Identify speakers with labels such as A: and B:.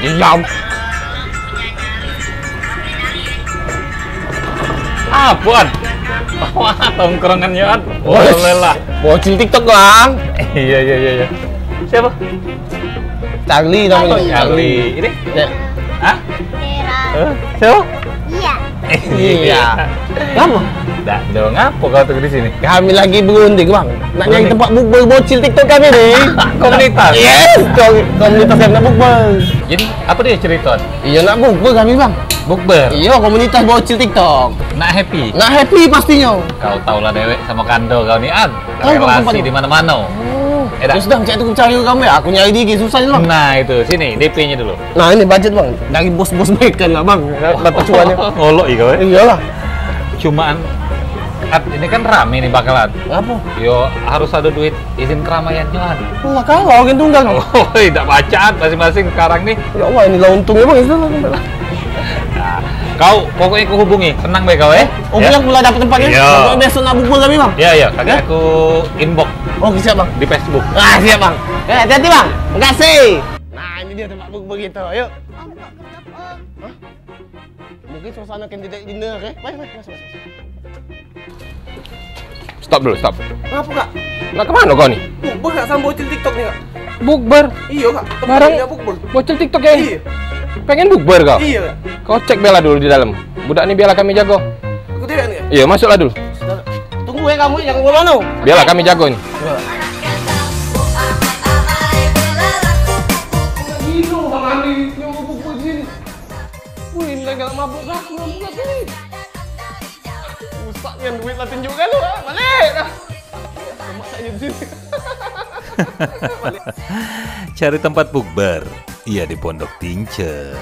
A: Diam.
B: Apaan? Wah, tongkrongannya An. Boleh lah.
A: Bocil TikTok bang.
B: Iya. Siapa?
A: Charlie namanya.
B: Charlie. Ini?
A: Ya.
B: Hah?
C: Kira.
B: Siapa?
C: Iya.
A: Iya. Kamu?
B: Dah, dong. Apa kau tuh di sini?
A: Kami lagi berunding bang. Nak nyari tempat bukber bocil TikTok kami nih.
B: Komunitas.
A: Yes, komunitas yang nak bukber.
B: Jadi apa dia cerita?
A: Iya nak bukber kami bang.
B: Bukber.
A: Iya komunitas bocil TikTok.
B: Nak happy.
A: Nak happy pastinya.
B: Kau tahulah dewek sama Kando kau nih An.
A: Tahu kau
B: Relasi
A: tempatnya?
B: di mana-mana.
A: Ya sudah, cek tukang cari kamu ya. Aku nyari dikit susah bang.
B: Nah itu sini DP-nya dulu.
A: Nah ini budget bang. Dari bos-bos mereka lah bang. Dapat cuannya.
B: Ngolok iya kau.
A: Iyalah.
B: Cuman ini kan rame nih bakalan.
A: Apa?
B: Yo harus ada duit izin keramaiannya An.
A: Lah kalau orang tunggal.
B: Oh, tidak bacaan masing-masing sekarang nih.
A: Ya Allah ini lah untungnya bang.
B: Nah, kau pokoknya aku hubungi, tenang baik kau ya.
A: Oh bilang pula dapat tempatnya.
B: Iya.
A: Pokoknya besok nak bukber kami bang.
B: Iya, kakak aku inbox
A: Oh siap bang.
B: di Facebook.
A: Ah siap bang. Hati-hati bang. Makasih. Nah ini dia tempat bukber kita. Ayo.
C: Om kok kenapa om?
A: Mungkin suasana candidate dinner ya. Baik. Masuk.
D: Stop dulu, stop.
A: Ngapa kak?
D: Nak kemana kau nih?
A: Bukber kak sama bocil TikTok nih kak.
D: Bukber.
A: Iya kak.
D: Barang
A: Tempatnya bukber.
D: bocil TikTok ya?
A: Iya.
D: Pengen bukber kau?
A: Iya kak.
D: Kau cek Bella dulu di dalam. Budak ini biarlah kami jago.
A: Aku tidak nih kak.
D: Iya, masuklah dulu.
A: Tunggu ya kamu jangan keluar no.
D: Biarlah kami jago ini.
A: Gino bang Andi nyuruh bukber di sini. Wih ini lagi mabuk kak. Rusaknya duit lah tunjukkan lu ah. Balik. Semak saya di sini.
E: Cari tempat bukber, iya di Pondok Tince.